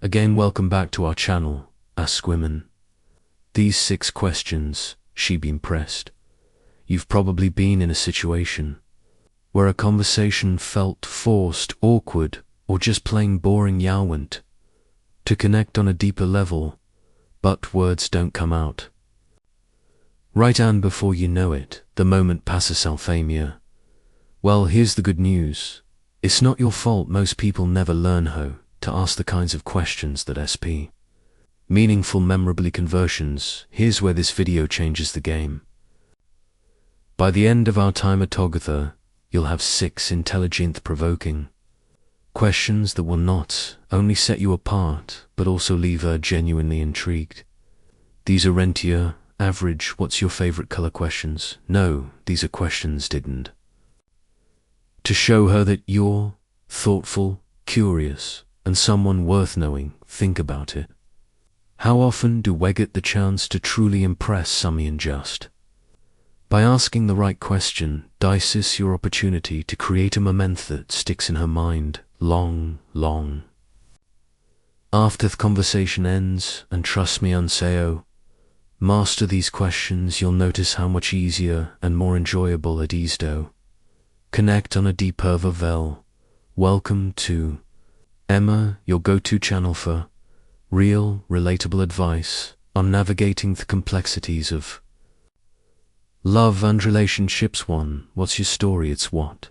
Again, welcome back to our channel, Ask Women. These 6 questions, she been pressed. You've probably been in a situation where a conversation felt forced, awkward, or just plain boring. You want to connect on a deeper level, but words don't come out. Right, and before you know it, the moment passes familiar. Well, here's the good news. It's not your fault. Most people never learn how to ask the kinds of questions that SP. Meaningful, memorably conversions. Here's where this video changes the game. By the end of our time together, you'll have 6 intelligent, provoking questions that will not only set you apart, but also leave her genuinely intrigued. These aren't your average, what's your favorite color questions. No, these are questions didn't to show her that you're thoughtful, curious, and someone worth knowing. Think about it. How often do we get the chance to truly impress someone just by asking the right question? This is your opportunity to create a moment that sticks in her mind long after the conversation ends. And trust me, Anseo, master these questions, you'll notice how much easier and more enjoyable it is to connect on a deeper level. Welcome to Emma, your go-to channel for real, relatable advice on navigating the complexities of love and relationships. 1. What's your story? It's what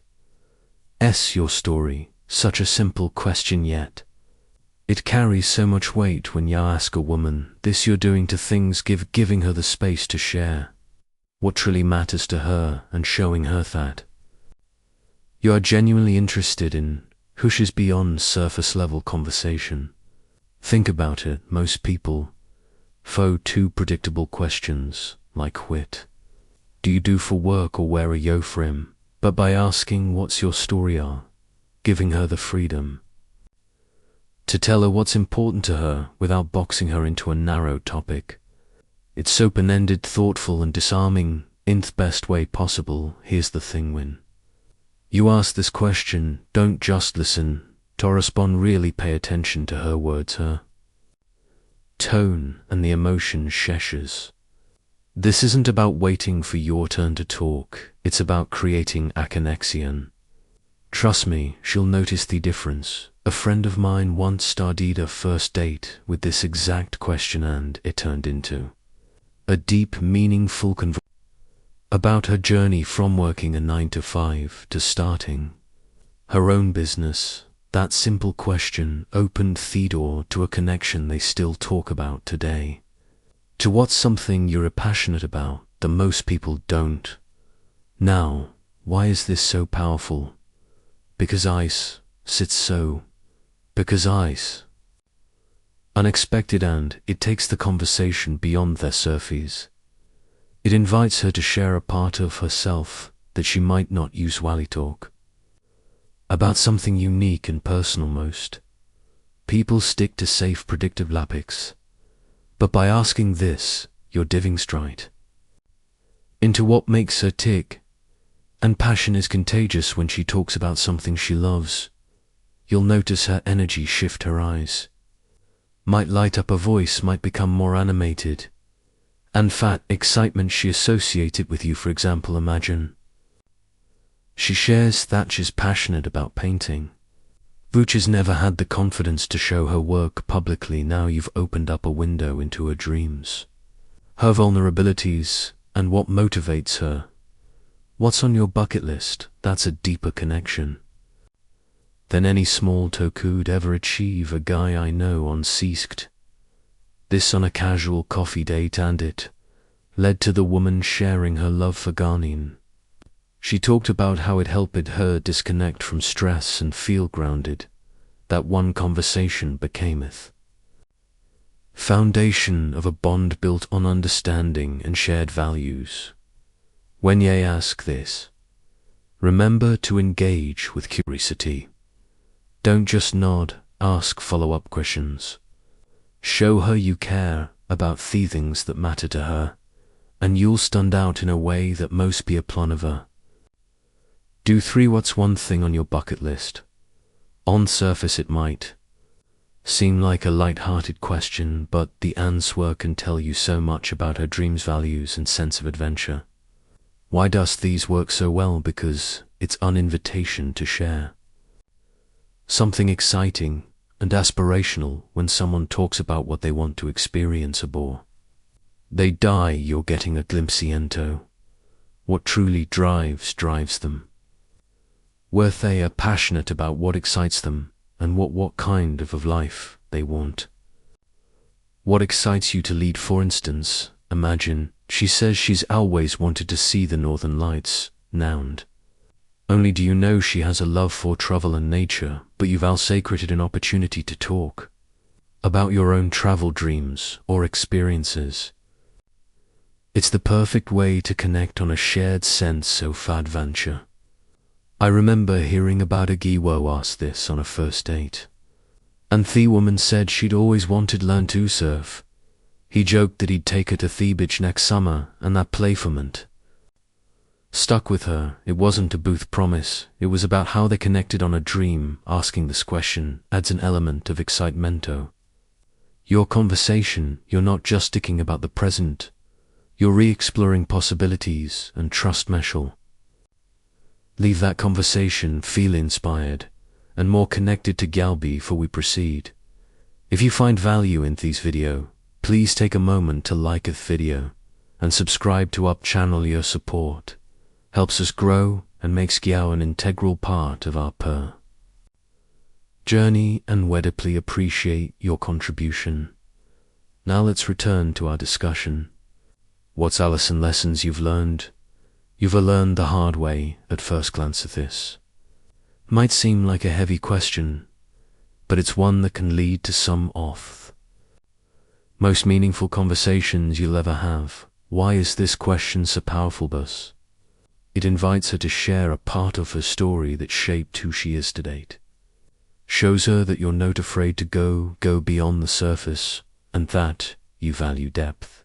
is your story? Such a simple question, yet it carries so much weight when you ask a woman this. You're doing to things, giving her the space to share what truly matters to her and showing her that you are genuinely interested in who she's beyond surface level conversation. Think about it. Most people foe 2 predictable questions like what do you do for work or where are you from? But by asking what's your story, are giving her the freedom to tell her what's important to her without boxing her into a narrow topic. It's open-ended, thoughtful, and disarming in the best way possible. Here's the thing: when you ask this question, don't just listen to respond. Really pay attention to her words, her tone, and the emotion she shares. This isn't about waiting for your turn to talk. It's about creating a connection. Trust me, she'll notice the difference. A friend of mine once started a first date with this exact question, and it turned into a deep, meaningful conversation about her journey from working a 9-to-5 to starting her own business. That simple question opened the door to a connection they still talk about today. To what's something you're passionate about that most people don't. Now, why is this so powerful? Because ice sits so. Because ice unexpected, and it takes the conversation beyond their surface. It invites her to share a part of herself that she might not use while talk about something unique and personal. Most people stick to safe, predictive topics, but by asking this, you're diving straight into what makes her tick. And passion is contagious. When she talks about something she loves, you'll notice her energy shift. Her eyes might light up, her voice might become more animated, and that excitement she associated with you. For example, imagine she shares that she's passionate about painting, but has never had the confidence to show her work publicly. Now you've opened up a window into her dreams, her vulnerabilities, and what motivates her. What's on your bucket list? That's a deeper connection than any small talk could ever achieve. A guy I know once asked this on a casual coffee date, and it led to the woman sharing her love for gardening. She talked about how it helped her disconnect from stress and feel grounded. That one conversation became the foundation of a bond built on understanding and shared values. When you ask this, remember to engage with curiosity. Don't just nod, ask follow-up questions. Show her you care about the things that matter to her, and you'll stand out in a way that most people never do. 3. What's one thing on your bucket list? On surface it might seem like a light-hearted question, but the answer can tell you so much about her dreams, values, and sense of adventure. Why does these work so well? Because it's an invitation to share something exciting and aspirational. When someone talks about what they want to experience aboard they die, you're getting a glimpse into what truly drives them, where they are passionate about what excites them, and what kind of life they want. What excites you to lead? For instance, imagine she says she's always wanted to see the northern lights. Noun. Only do you know she has a love for travel and nature, but you've also created an opportunity to talk about your own travel dreams or experiences. It's the perfect way to connect on a shared sense of adventure. I remember hearing about a guy who asked this on a first date, and the woman said she'd always wanted to learn to surf. He joked that he'd take her to the beach next summer, and that playfulment stuck with her. It wasn't a booth promise, it was about how they connected on a dream. Asking this question adds an element of excitemento. Your conversation, you're not just sticking about the present, you're re-exploring possibilities, and trust Meshel. Leave that conversation feel inspired and more connected to Galbi before we proceed. If you find value in this video, please take a moment to like the video and subscribe to our channel. Your support helps us grow and makes Giao an integral part of our journey, and we deeply appreciate your contribution. Now let's return to our discussion. What's Alison lessons you've learned? You've learned the hard way at first glance at this. Might seem like a heavy question, but it's one that can lead to some of most meaningful conversations you'll ever have. Why is this question so powerful, Bus? It invites her to share a part of her story that shaped who she is to date. Shows her that you're not afraid to go beyond the surface, and that you value depth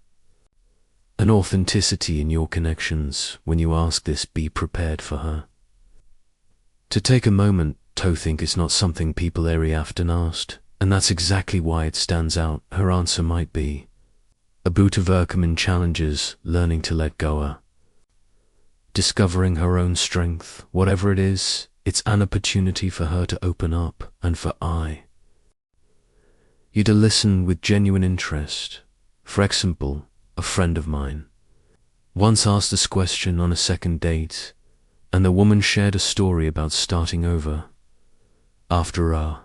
and authenticity in your connections. When you ask this, be prepared for her to take a moment to think. It's not something people very often asked, and that's exactly why it stands out. Her answer might be about overcoming challenges, learning to let go, discovering her own strength. Whatever it is, it's an opportunity for her to open up, and for you to listen with genuine interest. For example, a friend of mine once asked this question on a second date, and the woman shared a story about starting over after a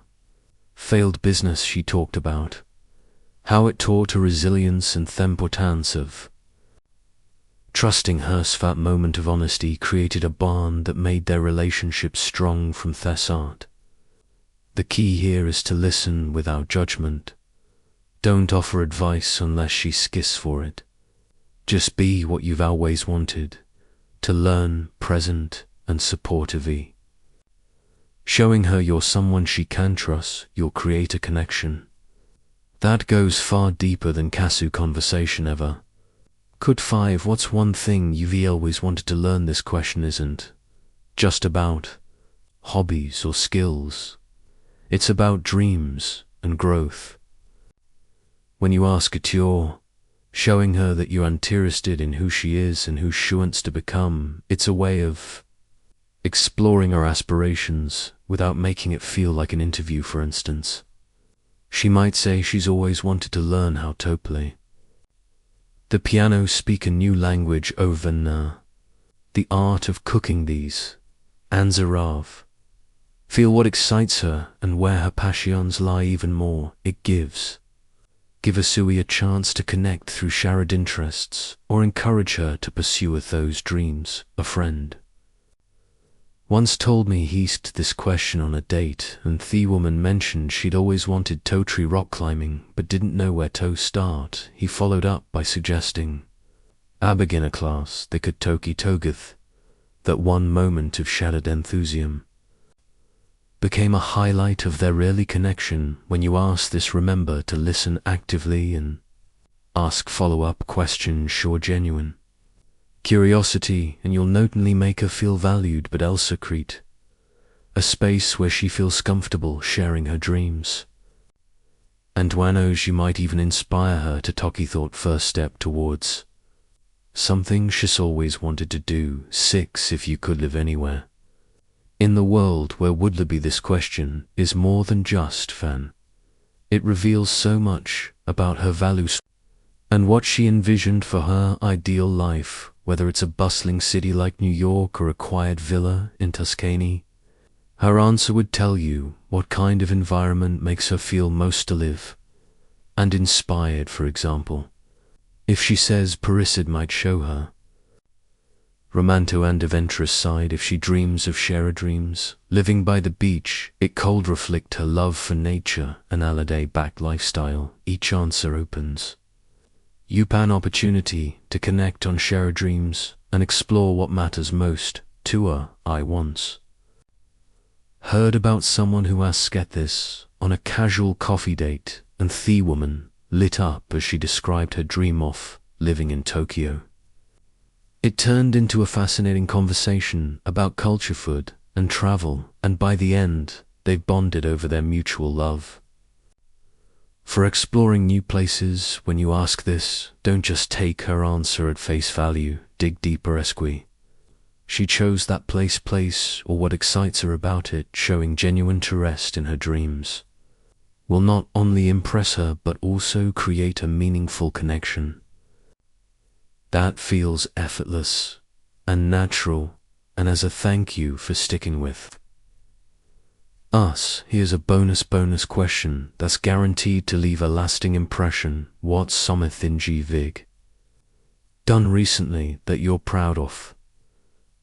failed business. She talked about how it taught her resilience and the importance of trusting her. That moment of honesty created a bond that made their relationship strong from the start. The key here is to listen without judgment. Don't offer advice unless she asks for it. Just be what you've always wanted, to learn, present, and supportive. Showing her you're someone she can trust, you'll create a connection that goes far deeper than casual conversation ever could. 5. What's one thing you've always wanted to learn? This question isn't just about hobbies or skills. It's about dreams and growth. When you ask it, you're showing her that you're interested in who she is and who she wants to become. It's a way of exploring her aspirations without making it feel like an interview. For instance, she might say she's always wanted to learn how to play the piano, speak a new language, over the art of cooking. These answers of feel what excites her and where her passions lie even more. It give Asui a chance to connect through shared interests, or encourage her to pursue those dreams. A friend once told me he asked this question on a date, and the woman mentioned she'd always wanted to try rock climbing but didn't know where to start. He followed up by suggesting a beginner class they could toki togeth. That one moment of shattered enthusiasm became a highlight of their early connection. When you ask this, remember to listen actively and ask follow-up questions. Show genuine curiosity, and you'll not only make her feel valued but also create a space where she feels comfortable sharing her dreams. And who knows, you might even inspire her to take thought first step towards something she's always wanted to do. 6. If you could live anywhere in the world, where would you be? This question is more than just fun. It reveals so much about her values and what she envisioned for her ideal life, whether it's a bustling city like New York or a quiet villa in Tuscany. Her answer would tell you what kind of environment makes her feel most alive and inspired. For example, if she says Paris, it might show her romantic and adventurous side. If she dreams of Shara dreams, living by the beach, it could reflect her love for nature and holiday-backed lifestyle. Each answer opens you an opportunity to connect on Shara dreams and explore what matters most to her. I once heard about someone who asked this on a casual coffee date, and the woman lit up as she described her dream of living in Tokyo. It turned into a fascinating conversation about culture, food, and travel, and by the end, they bonded over their mutual love for exploring new places. When you ask this, don't just take her answer at face value. Dig deeper. Esque she chose that place or what excites her about it. Showing genuine interest in her dreams will not only impress her but also create a meaningful connection that feels effortless and natural. And as a thank you for sticking with us, here's a bonus question that's guaranteed to leave a lasting impression. What's something you've done recently that you're proud of?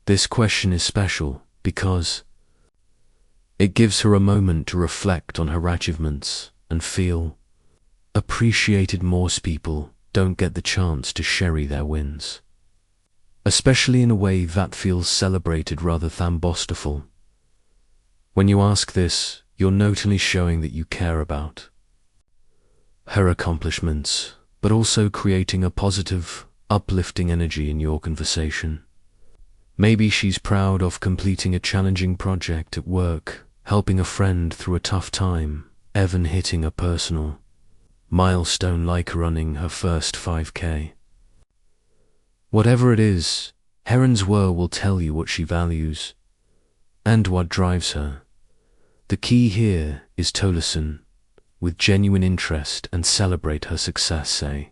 This question is special because it gives her a moment to reflect on her achievements and feel appreciated. Most people don't get the chance to share their wins, especially in a way that feels celebrated rather than boastful. When you ask this, you're not only showing that you care about her accomplishments, but also creating a positive, uplifting energy in your conversation. Maybe she's proud of completing a challenging project at work, helping a friend through a tough time, even hitting a personal milestone like running her first 5K. Whatever it is, Heron's World will tell you what she values and what drives her. The key here is to listen with genuine interest and celebrate her success. Say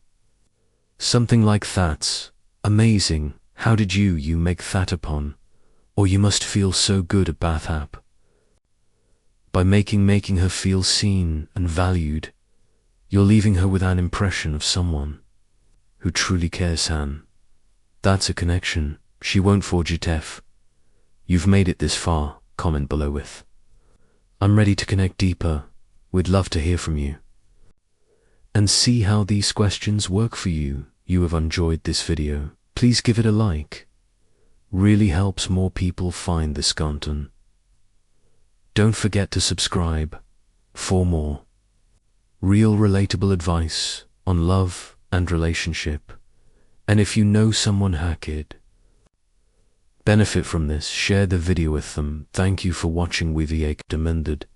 something like, "That's amazing. How did you make that upon?" Or, "You must feel so good at Bath app." By making her feel seen and valued, you're leaving her with an impression of someone who truly cares. That's a connection she won't forget. If you've made it this far, comment below with "I'm ready to connect deeper." We'd love to hear from you and see how these questions work for you. You have enjoyed this video, please give it a like. Really helps more people find this content. Don't forget to subscribe for more real relatable advice on love and relationship. And if you know someone who could benefit from this, share the video with them. Thank you for watching. We've demanded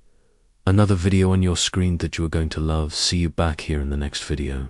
another video on your screen that you are going to love. See you back here in the next video.